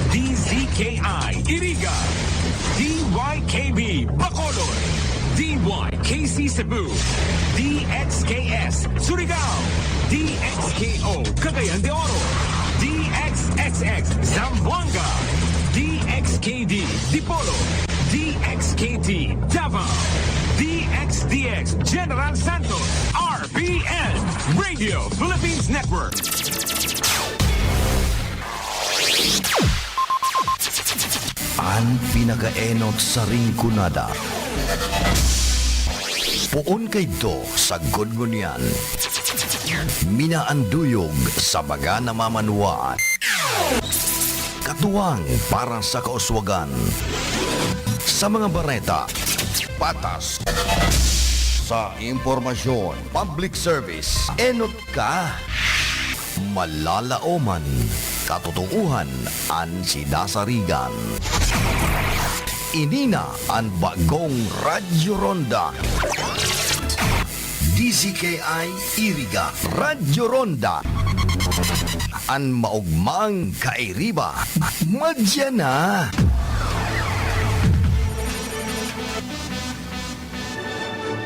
DZKI Iriga, DYKB Bacolod, DYKC Cebu, DXKS Surigao, DXKO Cagayan de Oro, DXXX Zamboanga, DXKD Dipolo, DXKT Davao, DXDX General Santos, RPN Radio Philippines Network. Ang pinakaenot sa ringkunada. Puon kay do sa gudgunyan. Minaanduyog sa baga na mamanuwaan. Katuwang para sa kauswagan. Sa mga bareta, patas. Sa impormasyon, public service, enot ka. Malalaoman, katotohanan ang sinasarigan. Inina ang bagong Radyo Ronda. DZKI Iriga Radyo Ronda. Ang maugmang kairiba. Madya na.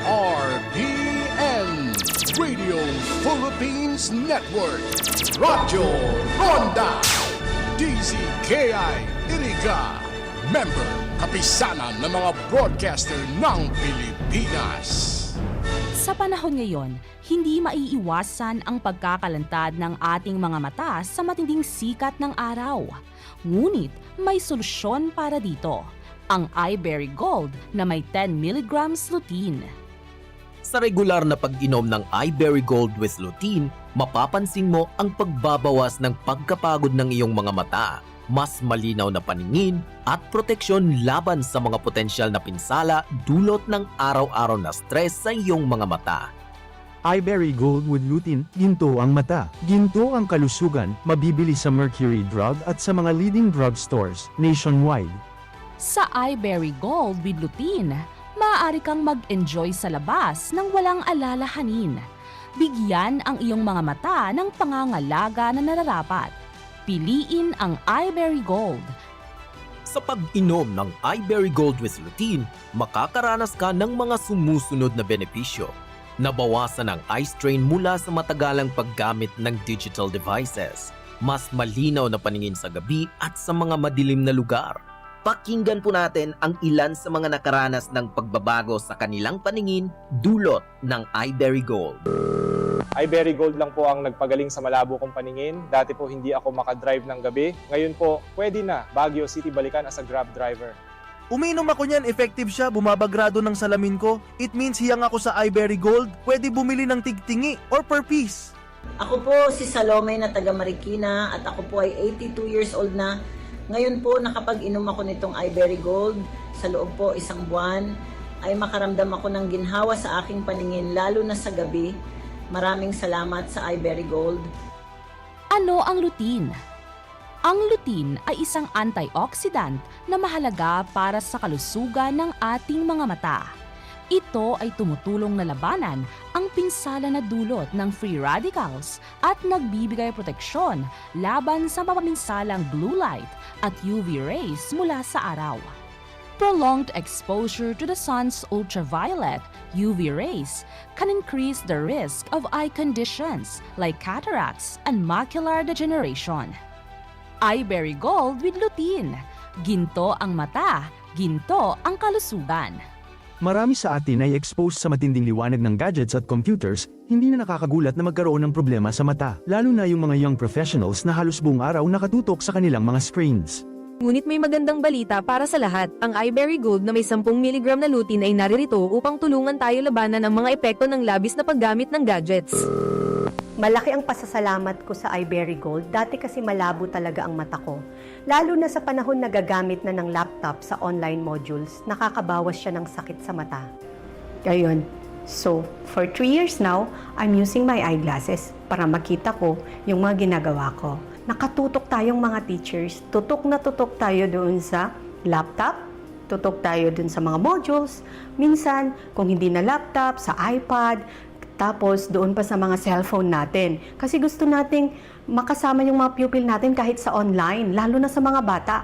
RPN Radio Philippines Network, Radyo Ronda, DZKI Iriga, member kapisanan ng mga broadcaster ng Pilipinas. Sa panahon ngayon, hindi maiiwasan ang pagkakalantad ng ating mga mata sa matinding sikat ng araw. Ngunit may solusyon para dito, ang iBerry Gold na may 10 mg lutein. Sa regular na pag-inom ng iBerry Gold with lutein, mapapansin mo ang pagbabawas ng pagkapagod ng iyong mga mata, mas malinaw na paningin at proteksyon laban sa mga potensyal na pinsala dulot ng araw-araw na stress sa iyong mga mata. iBerry Gold with lutein, ginto ang mata, ginto ang kalusugan, mabibili sa Mercury Drug at sa mga leading drugstores nationwide. Sa iBerry Gold with lutein, maaari kang mag-enjoy sa labas ng walang alalahanin. Bigyan ang iyong mga mata ng pangangalaga na nararapat. Piliin ang iBerry Gold. Sa pag-inom ng iBerry Gold with lutein, makakaranas ka ng mga sumusunod na benepisyo. Nabawasan ang eye strain mula sa matagalang paggamit ng digital devices. Mas malinaw na paningin sa gabi at sa mga madilim na lugar. Pakinggan po natin ang ilan sa mga nakaranas ng pagbabago sa kanilang paningin dulot ng iBerry Gold. iBerry Gold lang po ang nagpagaling sa malabo kong paningin. Dati po hindi ako makadrive ng gabi. Ngayon po, pwede na Baguio City balikan as a Grab driver. Uminom ako niyan, effective siya, bumabagrado ng salamin ko. It means hiyang ako sa iBerry Gold, pwede bumili ng tigtingi or per piece. Ako po si Salome na taga Marikina at ako po ay 82 years old na. Ngayon po nakapag-inom ako nitong iBerry Gold. Sa loob po isang buwan ay makaramdam ako ng ginhawa sa aking paningin lalo na sa gabi. Maraming salamat sa iBerry Gold. Ano ang lutein? Ang lutein ay isang antioxidant na mahalaga para sa kalusugan ng ating mga mata. Ito ay tumutulong na labanan ang pinsala na dulot ng free radicals at nagbibigay proteksyon laban sa mapaminsalang blue light at UV rays mula sa araw. Prolonged exposure to the sun's ultraviolet UV rays can increase the risk of eye conditions like cataracts and macular degeneration. iBerry Gold with lutein. Ginto ang mata, ginto ang kalusugan. Marami sa atin ay exposed sa matinding liwanag ng gadgets at computers, hindi na nakakagulat na magkaroon ng problema sa mata, lalo na yung mga young professionals na halos buong araw nakatutok sa kanilang mga screens. Ngunit may magandang balita para sa lahat. Ang iBerry Gold na may 10 mg na lutein ay naririto upang tulungan tayo labanan ang mga epekto ng labis na paggamit ng gadgets. Malaki ang pasasalamat ko sa iBerry Gold. Dati kasi malabo talaga ang mata ko. Lalo na sa panahon na gagamit na ng laptop sa online modules, nakakabawas siya ng sakit sa mata. Ayun. So, for 3 years now, I'm using my eyeglasses para makita ko yung mga ginagawa ko. Nakatutok tayong mga teachers. Tutok na tutok tayo doon sa laptop, tutok tayo doon sa mga modules. Minsan, kung hindi na laptop, sa iPad, tapos doon pa sa mga cellphone natin. Kasi gusto nating makasama yung mga pupil natin kahit sa online, lalo na sa mga bata.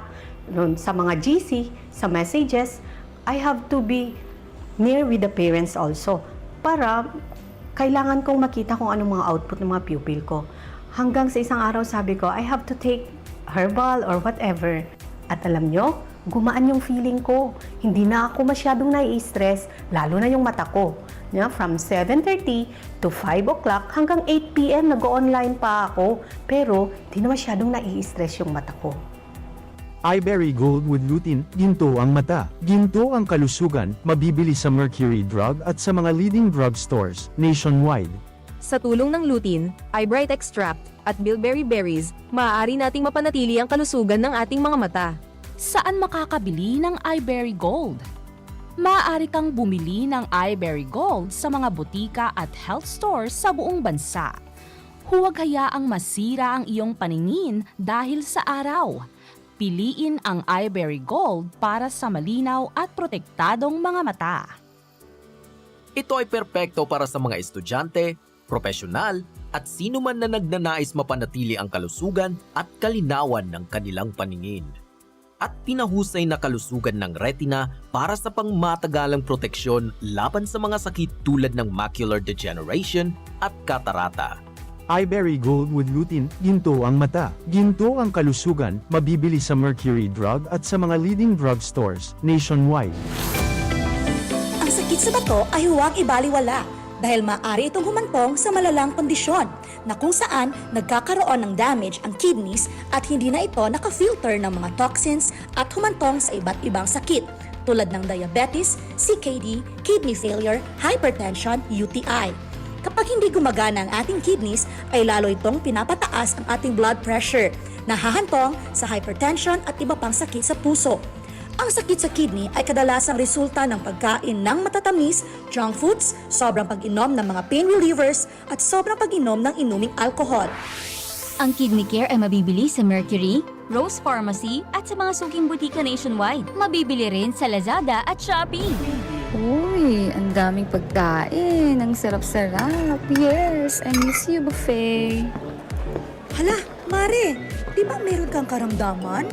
Sa mga GC, sa messages, I have to be near with the parents also para kailangan kong makita kung anong mga output ng mga pupil ko. Hanggang sa isang araw sabi ko, I have to take herbal or whatever. At alam nyo, gumaan yung feeling ko. Hindi na ako masyadong nai-stress, lalo na yung mata ko. From 7:30 to 5 o'clock hanggang 8 p.m. nag-online pa ako. Pero hindi na masyadong nai-stress yung mata ko. iBerry Gold with lutein, ginto ang mata. Ginto ang kalusugan, mabibili sa Mercury Drug at sa mga leading drugstores nationwide. Sa tulong ng lutein, iBright Extract at bilberry berries, maaari nating mapanatili ang kalusugan ng ating mga mata. Saan makakabili ng iBerry Gold? Maaari kang bumili ng iBerry Gold sa mga butika at health stores sa buong bansa. Huwag hayaang masira ang iyong paningin dahil sa araw. Piliin ang iBerry Gold para sa malinaw at protektadong mga mata. Ito ay perpekto para sa mga estudyante, profesional, at sino man na nagnanais mapanatili ang kalusugan at kalinawan ng kanilang paningin. At pinahusay na kalusugan ng retina para sa pangmatagalang proteksyon laban sa mga sakit tulad ng macular degeneration at katarata. iBerry Gold with lutein, ginto ang mata. Ginto ang kalusugan, mabibili sa Mercury Drug at sa mga leading drugstores nationwide. Ang sakit sa bato ay huwag ibaliwala dahil maaari itong humantong sa malalang kondisyon na kung saan nagkakaroon ng damage ang kidneys at hindi na ito nakafilter ng mga toxins at humantong sa iba't ibang sakit tulad ng diabetes, CKD, kidney failure, hypertension, UTI. Kapag hindi gumagana ang ating kidneys, ay lalo itong pinapataas ang ating blood pressure, nahahantong sa hypertension at iba pang sakit sa puso. Ang sakit sa kidney ay kadalasang resulta ng pagkain ng matatamis, junk foods, sobrang pag-inom ng mga pain relievers, at sobrang pag-inom ng inuming alcohol. Ang Kidney Care ay mabibili sa Mercury, Rose Pharmacy at sa mga suking butika nationwide. Mabibili rin sa Lazada at Shopee. Uy, ang daming pagkain. Ang sarap-sarap. Yes, I miss you, buffet. Hala, Mare, di ba meron kang karamdaman?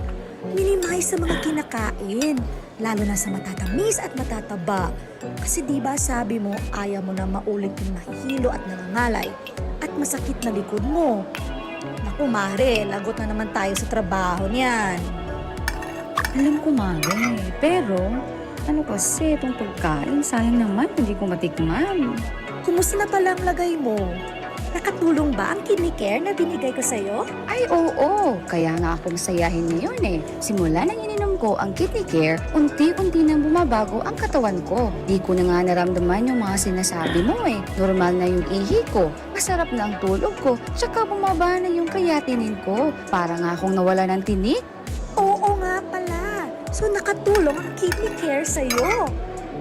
Minimize sa mga kinakain, lalo na sa matatamis at matataba. Kasi di ba sabi mo, ayaw mo na maulit yung nahihilo at nangangalay at masakit na likod mo. Naku, Mare, lagot na naman tayo sa trabaho niyan. Alam ko, Mare. Pero, ano kasi itong pagkain? Sayang naman, hindi ko matikman. Kumusta na pala ang lagay mo? Nakatulong ba ang Kidney Care na binigay ko sa'yo? Ay, oo. Kaya nga ako masayahin ngayon eh. Simula nang ininom ko ang Kidney Care, unti-unti nang bumabago ang katawan ko. Di ko na nga naramdaman yung mga sinasabi mo eh. Normal na yung ihi ko, masarap na ang tulog ko, tsaka bumaba na yung creatinine ko. Para nga akong nawala ng tinik. Oo nga pala. So nakatulong ang Kidney Care sa'yo.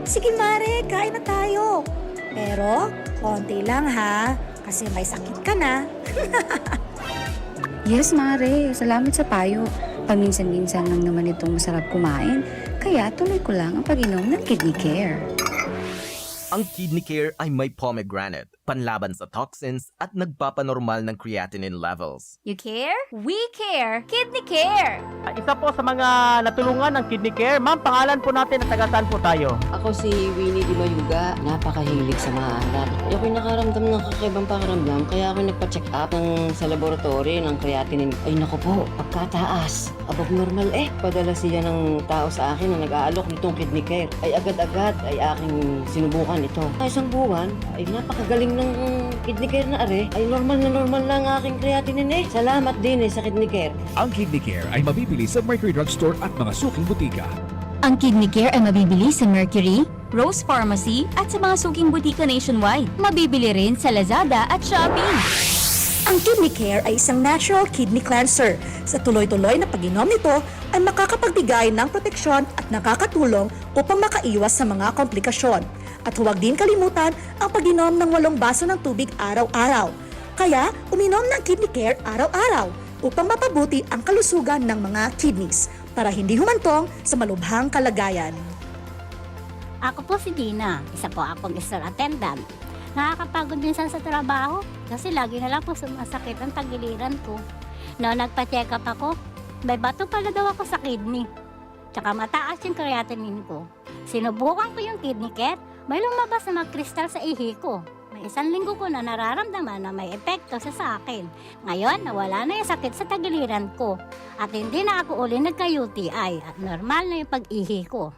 Sige Mare, kain na tayo. Pero, konti lang ha. Kasi may sakit ka na. Yes, Mare. Salamat sa payo. Paminsan-minsan lang naman itong masarap kumain. Kaya tuloy ko lang ang pag-inom ng Kidney Care. Ang Kidney Care ay may pomegranate, panlaban sa toxins at nagpapanormal ng creatinine levels. You care? We care! Kidney Care! Isa po sa mga natulungan ng Kidney Care. Ma'am, pangalan po natin at taga saan po tayo? Ako si Winnie Di Mayuga, napakahilig sa maalat. Ako'y nakaramdam ng kakaibang pakiramdam kaya ako nagpa-check up sa laboratory ng creatinine. Ay naku po, pagkataas. Above normal eh. Padala siya ng tao sa akin na nag-aalok nitong Kidney Care. Ay agad-agad ay aking sinubukan ito. Isang buwan ay napakagaling ng Kidney Care na are. Ay normal lang ang aking creatinine eh. Salamat din sa Kidney Care. Ang Kidney Care ay mabibili sa Mercury Drugstore at mga suking butika. Ang Kidney Care ay mabibili sa Mercury, Rose Pharmacy at sa mga suking butika nationwide. Mabibili rin sa Lazada at Shopee. Ang Kidney Care ay isang natural kidney cleanser. Sa tuloy-tuloy na pag-inom nito ay makakapagbigay ng proteksyon at nakakatulong upang makaiwas sa mga komplikasyon. At huwag din kalimutan ang pag-inom ng 8 baso ng tubig araw-araw. Kaya uminom ng Kidney Care araw-araw upang mapabuti ang kalusugan ng mga kidneys para hindi humantong sa malubhang kalagayan. Ako po si Dina, isa po akong store attendant. Nakakapagod minsan sa trabaho kasi lagi na lang po sumasakit ang tagiliran ko. No, nagpa-check up ako, may bato pala daw ako sa kidney. Tsaka mataas yung creatinine ko. Sinubukan ko yung kidney care, may lumabas na magkristal sa ihi ko. May 1 linggo ko na nararamdaman na may epekto sa akin. Ngayon, nawala na yung sakit sa tagiliran ko. At hindi na ako uli nagka-UTI at normal na yung pag-ihi ko.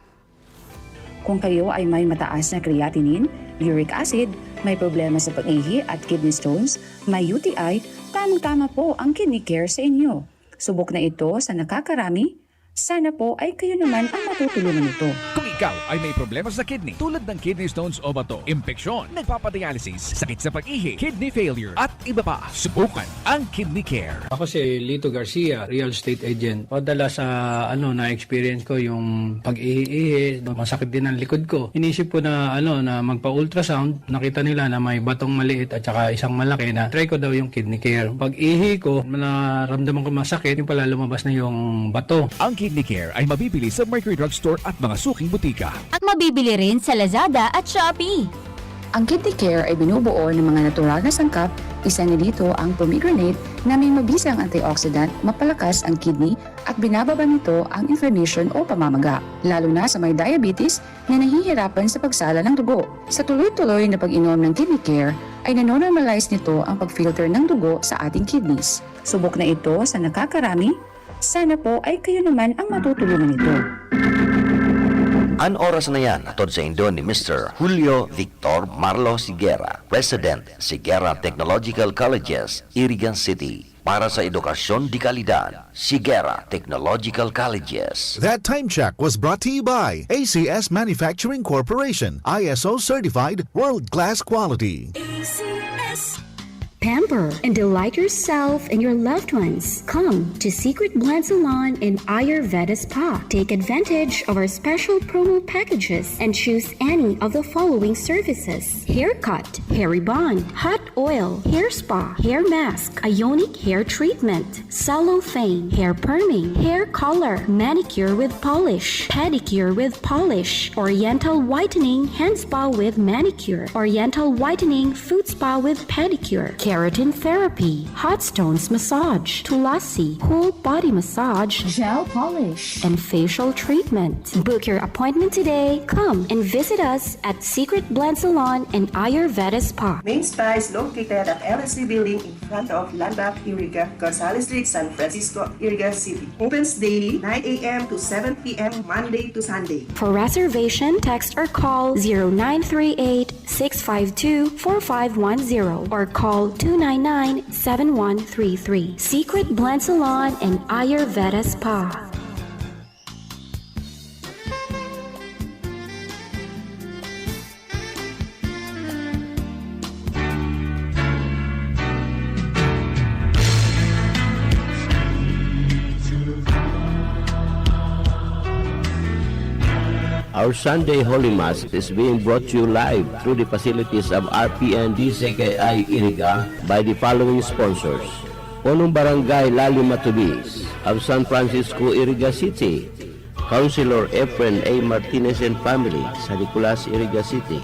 Kung kayo ay may mataas na creatinine, uric acid, may problema sa pag-ihi at kidney stones, may UTI, tamang-tama po ang kidney care sa inyo. Subok na ito sa nakakarami. Sana po ay kayo naman ang matutulungan nito. Kung ikaw ay may problema sa kidney tulad ng kidney stones o bato, impeksyon, nagpapadialysis, sakit sa pag-ihi, kidney failure at iba pa, subukan ang Kidney Care. Ako si Lito Garcia, real estate agent. Padala sa na-experience ko yung pag-ihi, masakit din ang likod ko. Inisip ko na na magpa-ultrasound, nakita nila na may batong maliit at saka isang malaki na try ko daw yung Kidney Care. Pag-ihi ko, naramdaman ko masakit, yung pala lumabas na yung bato. Ang Kidney Care ay mabibili sa Mercury Drug Store at mga suking butika. At mabibili rin sa Lazada at Shopee. Ang Kidney Care ay binubuo ng mga natural na sangkap. Isa na dito ang pomegranate na may mabisang antioxidant, mapalakas ang kidney at binababa nito ang inflammation o pamamaga, lalo na sa may diabetes na nahihirapan sa pagsala ng dugo. Sa tuloy-tuloy na pag-inom ng Kidney Care ay nanonormalize nito ang pag-filter ng dugo sa ating kidneys. Subok na ito sa nakakarami. Sana po ay kayo naman ang matutulungan nito. An oras na yan, atod sa Indo ni Mr. Julio Victor Marlo Siguera, President, Siguera Technological Colleges, Irigan City. Para sa edukasyon di kalidad, Siguera Technological Colleges. That time check was brought to you by ACS Manufacturing Corporation, ISO certified, world-class quality. Pamper and delight yourself and your loved ones. Come to Secret Blend Salon in Ayurveda Spa. Take advantage of our special promo packages and choose any of the following services: haircut, hair rebond, hot oil, hair spa, hair mask, ionic hair treatment, cellophane, hair perming, hair color, manicure with polish, pedicure with polish, oriental whitening hand spa with manicure, oriental whitening foot spa with pedicure, keratin therapy, hot stones massage, tulasi, whole body massage, gel polish, and facial treatment. Book your appointment today. Come and visit us at Secret Blend Salon and Ayurveda Spa. Main Spa is located at LSC Building in front of Landmark Iriga, Gonzales Street, San Francisco, Iriga City. Opens daily 9 a.m. to 7 p.m. Monday to Sunday. For reservation, text or call 0938-652-4510 or call 299-7133. Secret Blend Salon and Ayurveda Spa. Our Sunday Holy Mass is being brought to you live through the facilities of RPN DCKI Iriga by the following sponsors: Punong Barangay Lali Matubis of San Francisco, Iriga City, Councilor Efren A. Martinez and family, San Nicolas, Iriga City,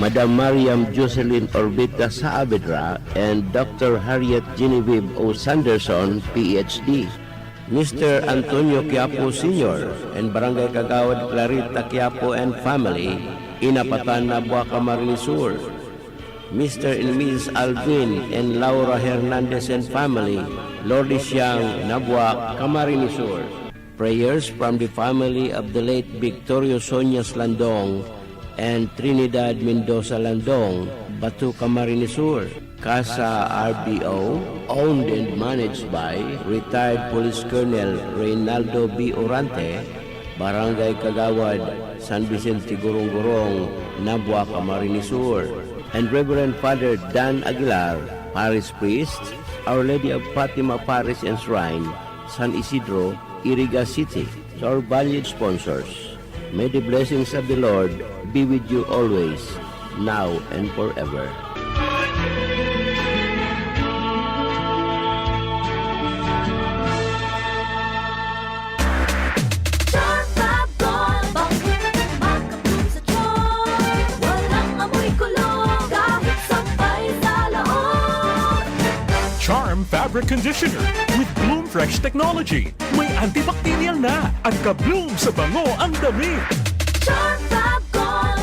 Madam Mariam Jocelyn Orbita Saavedra and Dr. Harriet Genevieve O. Sanderson, PhD, Mr. Antonio Quiapo Sr. and Barangay Kagawad Clarita Quiapo and family, Inapatan, Nabua, Camarines Sur, Mr. and Ms. Alvin and Laura Hernandez and family, Lourdes Yang, Nabua, Camarines Sur. Prayers from the family of the late Victorio Sonias Landong and Trinidad Mendoza Landong, Batu, Camarines Sur. Casa RBO, owned and managed by retired Police Colonel Reynaldo B. Orante, Barangay Kagawad, San Vicente, Gorong-Gorong, Nabua, Camarines Sur, and Reverend Father Dan Aguilar, Parish Priest, Our Lady of Fatima Parish and Shrine, San Isidro, Iriga City. To our valued sponsors, may the blessings of the Lord be with you always, now and forever. Fabric Conditioner with Bloom Fresh Technology. May antibacterial na at ka-bloom sa bango ang damit. Charm Fab Gold,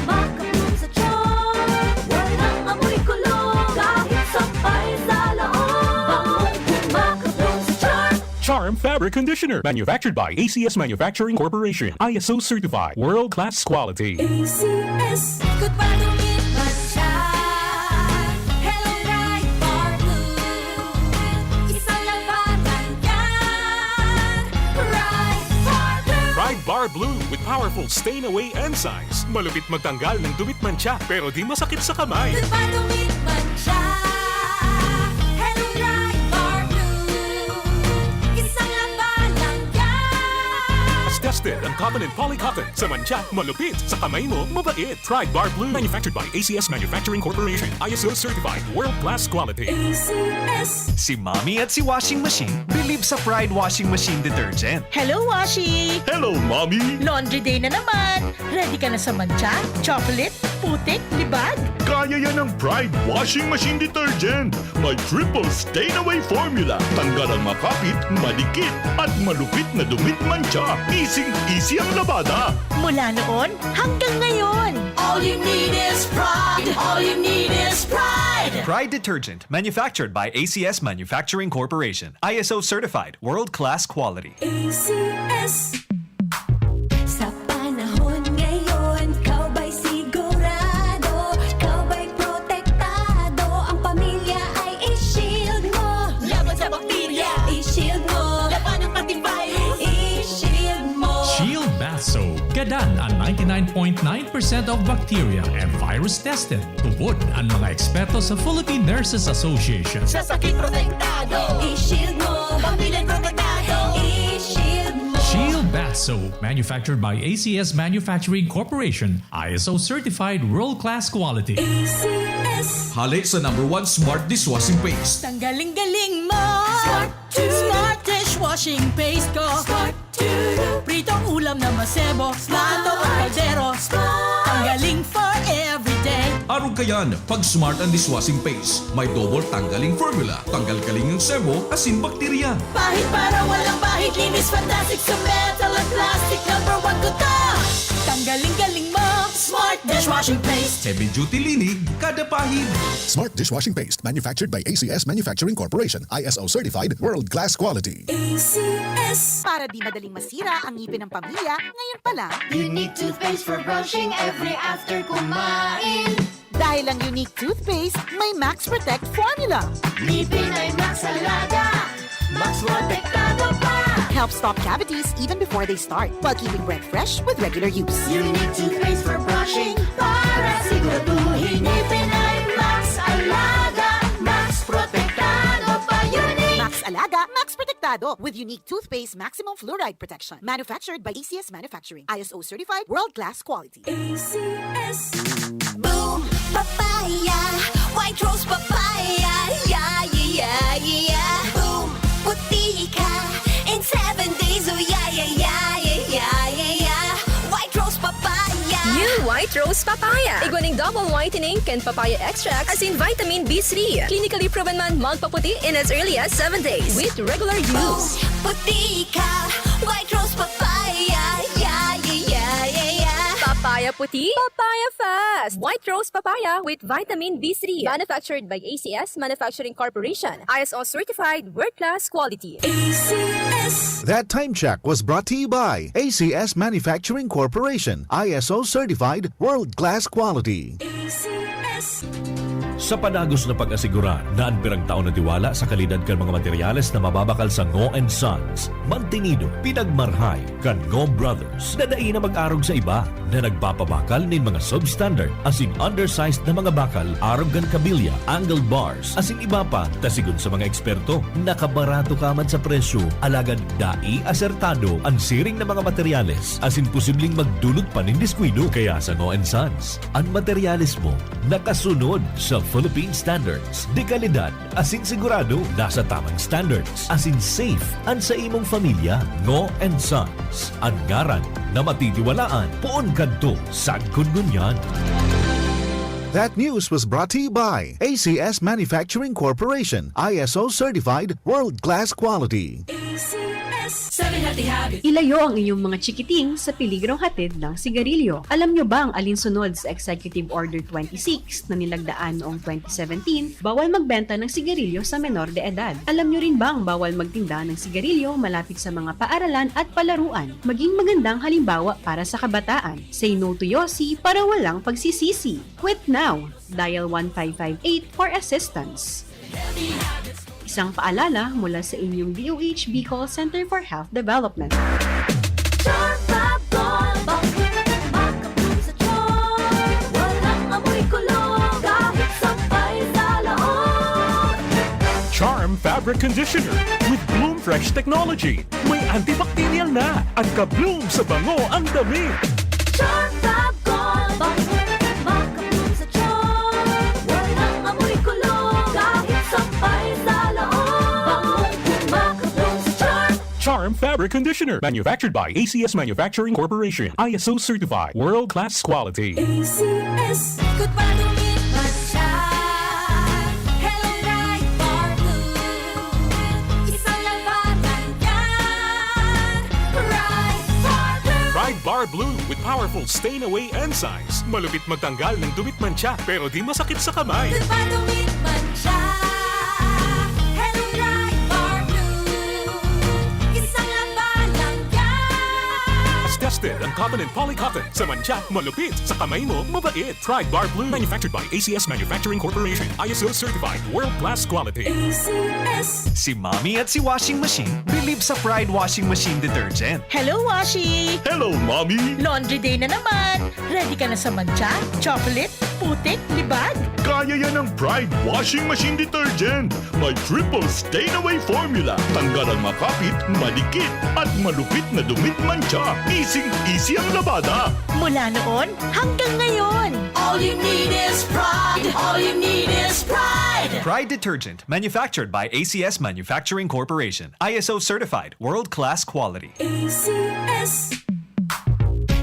makabloom sa charm. Walang amoy kulong, kahit sampay sa loob. Makabloom sa charm. Charm Fabric Conditioner, manufactured by ACS Manufacturing Corporation. ISO certified, world-class quality. ACS, good pa dumit siya. Hello, Bright Bar Blue. Isang labanan yan. Bright Bar Blue. Pride Bar Blue with powerful stain-away enzymes. Malupit magtanggal ng dumit mancha pero di masakit sa kamay. Good pa dumit siya. Hello, Bright Bar Blue. Isang labanan yan. As tested ang cotton and polycotton. Sa mancha, malupit. Sa kamay mo, mabait. Pride Bar Blue, manufactured by ACS Manufacturing Corporation. ISO certified, world-class quality. ACS. Si Mommy at si Washing Machine believe sa Pride Washing Machine Detergent. Hello, Washi! Hello, Mommy! Laundry day na naman! Ready ka na sa mancha, chocolate, putik, libag? Kaya yan ng Pride Washing Machine Detergent. May triple stain-away formula. Tanggal ang makapit, malikit, at malupit na dumit mancha. Easy ang labada. Mula noon hanggang ngayon. All you need is pride. All you need is pride. Pride Detergent, manufactured by ACS Manufacturing Corporation. ISO certified, world-class quality. ACS. Sa panahon ngayon, kau ba'y sigurado? Kau ba'y protektado? Ang pamilya ay i-shield mo. Laban sa bakterya, i-shield mo. Laban ng pati virus, i-shield mo. Shield Bath Soap. Gadan ang 99.9% of bacteria and virus tested. Tubod ang mga eksperto sa Philippine Nurses Association. Sa sakit protektado, i-shield mo. Pamilya protektado, i-shield mo. Shield Bath Soap, manufactured by ACS Manufacturing Corporation. ISO certified, world-class quality. ACS. Hali sa #1 Smart Dishwashing Paste. Tanggaling-galing mo! Smart to- Smart dishwashing paste ko! Smart to- Pritong ulam na masebo, plato o kaldero. Tanggaling for everyday. Araw kayan, pag Smart ang Dishwashing Paste, may double tanggaling formula. Tanggal kaling ng sebo, asin bakterya. Pahit para walang bahid, linis fantastic sa metal at plastic. #1 ko to! Tanggaling-galing mo! Smart dishwashing paste. Heavy duty linig, kada pahid. Smart Dishwashing Paste, manufactured by ACS Manufacturing Corporation. ISO certified, world-class quality. ACS. Para di madaling masira ang ngipin ng pamilya, ngayon pa lang. Unique toothpaste for brushing every after kumain. Dahil ang unique toothpaste, may Max Protect formula. Ngipin ay Max Alaga. Max protektado pa. Helps stop cavities even before they start, while keeping breath fresh with regular use. Unique toothpaste for brushing para siguraduhin ngipin ay Max Alaga. Max protektado pa. Unique. Max Alaga, Max Protectado with unique toothpaste maximum fluoride protection. Manufactured by ACS Manufacturing. ISO certified, world-class quality. ACS. Boom papaya, white rose papaya. Yeah, yeah, yeah. Boom puti ka in 7 days. Oh yeah, yeah, yeah, yeah, yeah, yeah. White rose papaya. New White Rose Papaya. Iguaning double whitening and papaya extracts as in vitamin B3. Clinically proven man magpaputi in as early as 7 days with regular use. Puti ka, white rose papaya. Yeah, yeah, yeah, yeah, yeah. Papaya puti, papaya fast. White Rose Papaya with vitamin B3. Manufactured by ACS Manufacturing Corporation. ISO certified, world-class quality. ACS. That time check was brought to you by ACS Manufacturing Corporation. ISO certified, world-class quality. ACS. Sa panagos na pag-asigura na ang pirang taon na tiwala sa kalidad kan mga materyales na mababakal sa Ngo & Sons, mantinido, pinagmarhay kan Ngo Brothers na dai na mag-arog sa iba na nagpapabakal nin mga substandard as in undersized na mga bakal, arog kan kabilya, angled bars, as in iba pa, tasigon sa mga eksperto, nakabarato kaman sa presyo, alagad dai asertado ang siring na mga materyales as in posibleng magdulot pa nin diskwido. Kaya sa Ngo & Sons, ang materyales mo nakasunod sa Philippine standards. De kalidad, asin sigurado, nasa tamang standards. Asin safe, ang sa imong familia, Ngo & Sons. Ang ngaran na matitiwalaan, poon kadto, sad kungunyan. That news was brought to you by ACS Manufacturing Corporation, ISO Certified World-Class Quality. Seven Healthy Habits. Ilayo ang inyong mga chikiting sa piligrong hatid ng sigarilyo. Alam nyo bang alinsunod sa Executive Order 26 na nilagdaan noong 2017, bawal magbenta ng sigarilyo sa menor de edad? Alam nyo rin bang bawal magtinda ng sigarilyo malapit sa mga paaralan at palaruan? Maging magandang halimbawa para sa kabataan. Say no to Yossi para walang pagsisisi. Quit now. Dial 1558 for assistance. Isang paalala mula sa inyong DOH Bicol Center for Health Development. Charm Fabric Conditioner with Bloom Fresh Technology. May antibacterial na at ka-bloom sa bango ang dami. Charm Fab Gold. Makabloom sa charm. Walang amoy kulong. Kahit sampay sa loob. Makabloom sa charm. Charm Fabric Conditioner. Manufactured by ACS Manufacturing Corporation. ISO Certified. World-Class Quality. ACS. Good pa dumit man siya. Hello Bright Bar Blue. Isang labanan yan. Bright Bar Blue. Pride Bar Blue with powerful stain-away enzymes. Malupit magtanggal ng dumit mancha pero di masakit sa kamay. Good pa dumit man siya. Hello Bright Bar Blue. Isang labanan yan. As tested ang cotton and polycotton. Sa mancha, malupit. Sa kamay mo, mabait. Pride Bar Blue. Manufactured by ACS Manufacturing Corporation. ISO Certified. World-Class Quality. ACS. Si Mommy at si Washing Machine believe sa Pride Washing Machine Detergent. Hello, Washi! Hello, Mommy! Laundry day na naman! Ready ka na sa mancha, chocolate, putik, libag? Kaya yan ang Pride Washing Machine Detergent. May triple stain-away formula. Tanggal ang makapit, madikit, at malupit na dumit mancha. Easy ang labada. Mula noon hanggang ngayon. All you need is pride. All you need is pride. Pride Detergent, manufactured by ACS Manufacturing Corporation. ISO Certified. World-Class Quality. ACS.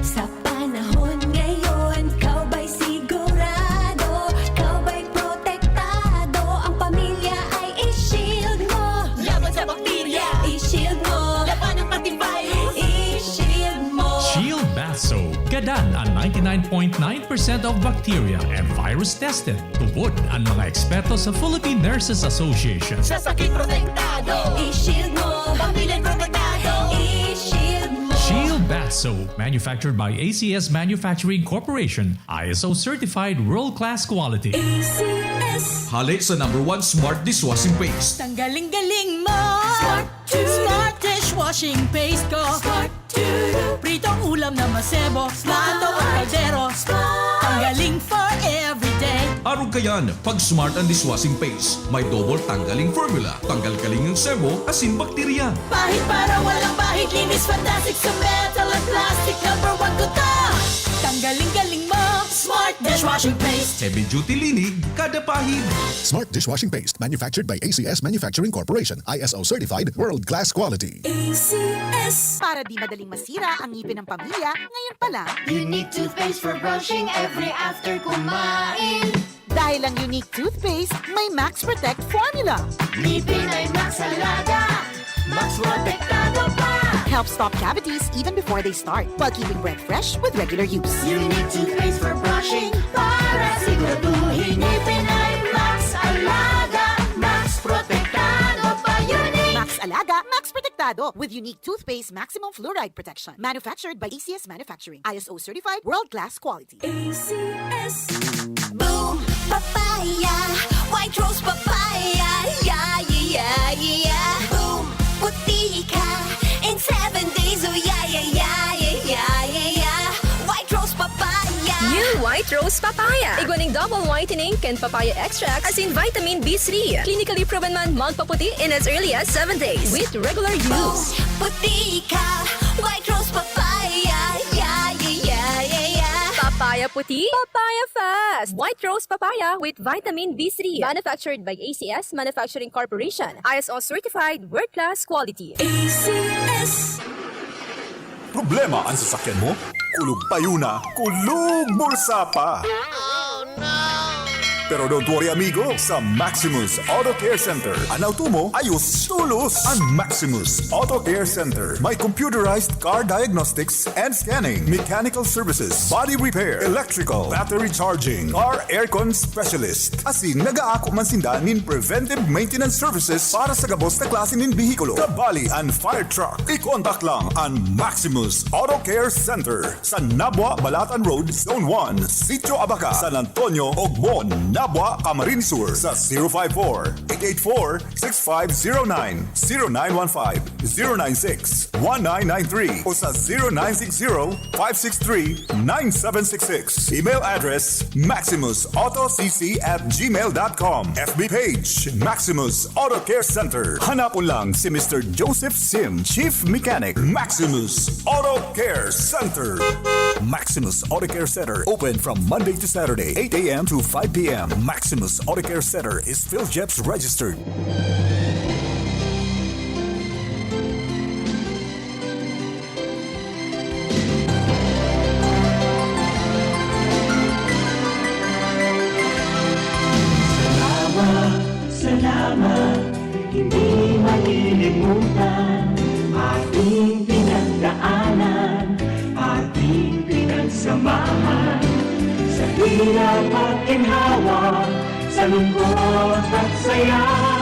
Sa panahon ngayon, kau ba'y sigurado? Kau ba'y protektado? Ang pamilya ay i-shield mo. Laban sa bakterya, i-shield mo. Laban ng pati virus, i-shield mo. Shield Bath Soap. Gadan ang 99.9% of bacteria and virus tested. Tupod ang mga eksperto sa Philippine Nurses Association. Sa sakit protektado, i-shield mo. Pamilya protektado, i-shield mo. Shield Bath Soap, manufactured by ACS Manufacturing Corporation, ISO Certified World-Class Quality. ACS. Halik sa #1 Smart Dishwashing Paste. Tanggaling-galing mo. Smart dishwashing paste ko. Pritong ulam na masebo. Plato at kaldero. Tanggaling for everyday. Arog kayan, pag Smart and Dishwashing Paste, may double tanggaling formula. Tanggal kaling ng sebo, asin bakterya. Pahit para walang bahid. Linis fantastic sa metal at plastic. #1 ko to. Tanggaling-galing mo. Smart dishwashing paste. Heavy duty linig, kada pahid. Smart Dishwashing Paste, manufactured by ACS Manufacturing Corporation. ISO Certified. World-Class Quality. ACS. Para di madaling masira ang ngipin ng pamilya, ngayon pa lang, Unique toothpaste for brushing every after kumain. dahil ang unique toothpaste, may Max Protect formula. Ngipin ay Max Alaga. Max Protektado pa. Helps stop cavities even before they start, while keeping breath fresh with regular use. Unique toothpaste for brushing para siguraduhin ngipin ay Max Alaga. Max Protektado pa. Unique. Max Alaga, Max Protectado with unique toothpaste maximum fluoride protection. Manufactured by ACS Manufacturing. ISO certified world-class quality. ACS. Boom, papaya, white rose papaya, yeah, yeah, yeah. Boom, puti ka in 7 days, oh yeah, yeah, yeah, yeah, yeah, yeah. White rose papaya. New White Rose Papaya. Iguaning double whitening and papaya extract as in vitamin B3. Clinically proven man magpaputi in as early as 7 days with regular use. Puti ka, white rose papaya, yeah, yeah, yeah, yeah, yeah. Papaya puti, papaya fast. White Rose Papaya with vitamin B3. Manufactured by ACS Manufacturing Corporation. ISO Certified World-Class Quality. ACS. Problema ang sasakyan mo? Kulog tayo na, kulog bulsa pa! Oh no! Pero don't worry amigo, sa Maximus Auto Care Center, ang auto mo ayos tulos. Ang Maximus Auto Care Center may computerized car diagnostics and scanning, mechanical services, body repair, electrical, battery charging, car aircon specialist. Asin nagaako man sinda nin preventive maintenance services para sa gabos na klase nin bihikulo, kabali and fire truck. I-contact lang ang Maximus Auto Care Center sa Nabwa, Balatan Road, Zone 1, Sitio Abaca, San Antonio, Ogmon, Nabwa, Camarines Sur sa 054-884-6509, 0915-096-1993 o sa 0960-563-9766. Email address maximusautocc@gmail.com. FB page Maximus Auto Care Center. Hanapon lang si Mr. Joseph Sim, Chief Mechanic, Maximus Auto Care Center. Maximus Auto Care Center open from Monday to Saturday, 8 a.m. to 5 p.m. Maximus Auto Care Center is PhilJeps registered. Salamat, hindi malilimutan ating pinagdaanan, ating pinagsamahan sa hirap at ginhawa, sa lungkot at saya.